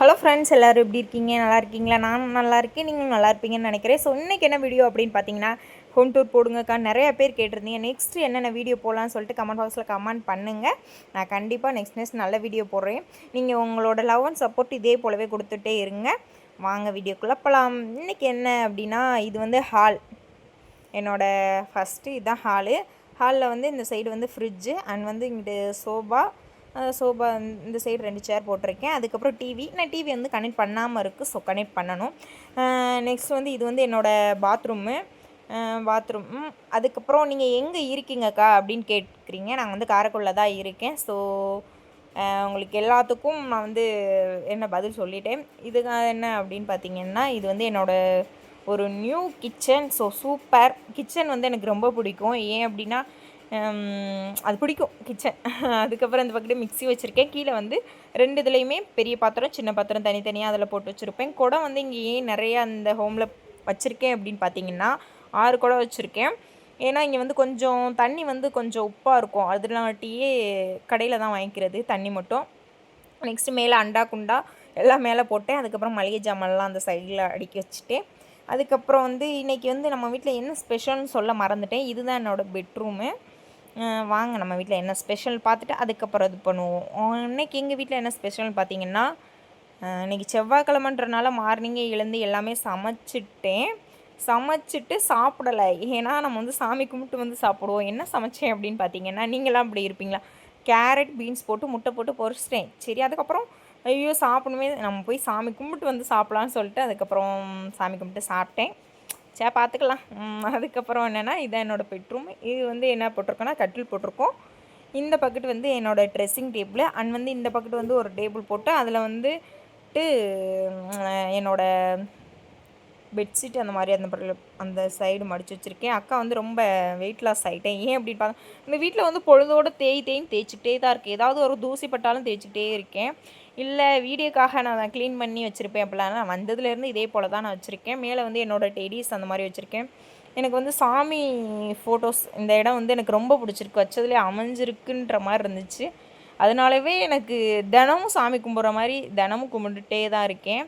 Hello friends, எல்லோரும் எப்படி இருக்கீங்க? நல்லா இருக்கீங்களா? நானும் நல்லா இருக்கேன், நீங்களும் நல்லா இருப்பீங்கன்னு நினைக்கிறேன். ஸோ இன்றைக்கி என்ன வீடியோ அப்படின்னு பார்த்தீங்கன்னா, ஹோம் டூர் போடுங்கக்கா. நிறைய பேர் கேட்டிருந்தீங்க. நெக்ஸ்ட்டு என்னென்ன வீடியோ போடலான்னு சொல்லிட்டு கமெண்ட் பாக்ஸில் கமெண்ட் பண்ணுங்கள். நான் கண்டிப்பாக நெக்ஸ்ட் நல்ல வீடியோ போடுறேன். நீங்கள் உங்களோட லவ் அண்ட் சப்போர்ட் இதே போலவே கொடுத்துட்டே இருங்க. வாங்க வீடியோக்குள்ளே போகலாம். இன்றைக்கி என்ன அப்படின்னா, இது வந்து ஹால். என்னோடய ஃபஸ்ட்டு இதுதான் ஹாலு. ஹாலில் வந்து இந்த சைடு வந்து ஃப்ரிட்ஜு அண்ட் வந்து இங்கிட்டு சோபா இந்த சைடு 2 சேர் போட்டிருக்கேன். அதுக்கப்புறம் டிவி. நான் டிவி வந்து கனெக்ட் பண்ணாமல் இருக்குது. ஸோ கனெக்ட் பண்ணணும். நெக்ஸ்ட் வந்து இது வந்து என்னோடய பாத்ரூம். அதுக்கப்புறம் நீங்கள் எங்கே இருக்கீங்கக்கா அப்படின்னு கேட்குறீங்க. நாங்கள் வந்து காரைக்குடியில் தான் இருக்கேன். ஸோ உங்களுக்கு எல்லாத்துக்கும் நான் வந்து என்ன பதில் சொல்லிட்டேன். இதுக்கு என்ன அப்படின்னு பார்த்தீங்கன்னா, இது வந்து என்னோடய ஒரு new kitchen. So super kitchen வந்து எனக்கு ரொம்ப பிடிக்கும். ஏன் அப்படின்னா, அது பிடிக்கும் கிச்சன். அதுக்கப்புறம் இந்த பக்கத்து மிக்ஸி வச்சுருக்கேன். கீழே வந்து 2 இதுலேயுமே பெரிய பாத்திரம் சின்ன பாத்திரம் தனித்தனியாக அதில் போட்டு வச்சுருப்பேன். குடம் வந்து இங்கே ஏன் நிறையா அந்த ஹோமில் வச்சுருக்கேன் அப்படின்னு பார்த்தீங்கன்னா, 6 குடம் வச்சுருக்கேன். ஏன்னா இங்கே வந்து கொஞ்சம் தண்ணி வந்து கொஞ்சம் உப்பாக இருக்கும். அதனாட்டியே கடையில் தான் வாங்கிக்கிறது தண்ணி மட்டும். நெக்ஸ்ட்டு மேலே அண்டா குண்டா எல்லாம் மேலே போட்டேன். அதுக்கப்புறம் மளிகை ஜாமான்லாம் அந்த சைடில் அடுக்கி வச்சுட்டேன். அதுக்கப்புறம் வந்து இன்றைக்கி வந்து நம்ம வீட்டில் என்ன ஸ்பெஷல்னு சொல்ல மறந்துட்டேன். இதுதான் என்னோடய பெட்ரூமு. வாங்க நம்ம வீட்டில் என்ன ஸ்பெஷல் பார்த்துட்டு அதுக்கப்புறம் இது பண்ணுவோம். இன்றைக்கி எங்கள் வீட்டில் என்ன ஸ்பெஷல்னு பார்த்தீங்கன்னா, இன்றைக்கி செவ்வாய்க்கிழமன்றனால மார்னிங்கே எழுந்து எல்லாமே சமைச்சிட்டு சாப்பிடலை. ஏன்னா நம்ம வந்து சாமி கும்பிட்டு வந்து சாப்பிடுவோம். என்ன சமைச்சேன் அப்படின்னு பார்த்தீங்கன்னா, நீங்களாம் அப்படி இருப்பீங்களா? கேரட் பீன்ஸ் போட்டு முட்டை போட்டு பொரிச்சிட்டேன். சரி, அதுக்கப்புறம் ஐயோ சாப்பிடணுமே, நம்ம போய் சாமி கும்பிட்டு வந்து சாப்பிட்லான்னு சொல்லிட்டு அதுக்கப்புறம் சாமி கும்பிட்டு சாப்பிட்டேன். சரி பார்த்துக்கலாம். அதுக்கப்புறம் என்னென்னா, இதான் என்னோடய பெட்ரூம். இது வந்து என்ன போட்டிருக்கோன்னா, கட்டில் போட்டிருக்கோம். இந்த பக்கெட்டு வந்து என்னோடய ட்ரெஸ்ஸிங் டேபிள் அண்ட் வந்து இந்த பக்கெட்டு வந்து ஒரு டேபிள் போட்டு அதில் வந்துட்டு என்னோடய பெட்ஷீட் அந்த மாதிரி அந்த சைடு மடித்து வச்சுருக்கேன். அக்கா வந்து ரொம்ப வெயிட் லாஸ் ஆகிட்டேன். ஏன் அப்படின்னு பார்த்தா, இந்த வீட்டில் வந்து பொழுதோடு தேய்ச்சிக்கிட்டே தான் இருக்குது. ஏதாவது ஒரு தூசி பட்டாலும் தேய்ச்சிக்கிட்டே இருக்கேன். இல்லை வீடியோக்காக நான் க்ளீன் பண்ணி வச்சுருப்பேன் அப்படிலாம். நான் வந்ததுலேருந்து இதே போல் தான் நான் வச்சுருக்கேன். மேலே வந்து என்னோடய டெடிஸ் அந்த மாதிரி வச்சுருக்கேன். எனக்கு வந்து சாமி ஃபோட்டோஸ் இந்த இடம் வந்து எனக்கு ரொம்ப பிடிச்சிருக்கு. வச்சதுலேயே அமைஞ்சிருக்குன்ற மாதிரி இருந்துச்சு. அதனாலவே எனக்கு தினமும் சாமி கும்பிட்ற மாதிரி தினமும் கும்பிட்டுட்டே தான் இருக்கேன்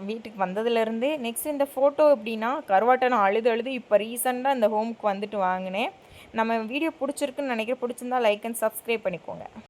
வீட்டுக்கு வந்ததுலேருந்து. நெக்ஸ்ட் இந்த ஃபோட்டோ எப்படின்னா, கருவாட்டை நான் அழுது இப்போ ரீசெண்டாக இந்த ஹோமுக்கு வந்துட்டு வாங்கினேன். நம்ம வீடியோ பிடிச்சிருக்குன்னு நினைக்கிறேன். பிடிச்சிருந்தா லைக் அண்ட் சப்ஸ்கிரைப் பண்ணிக்கோங்க.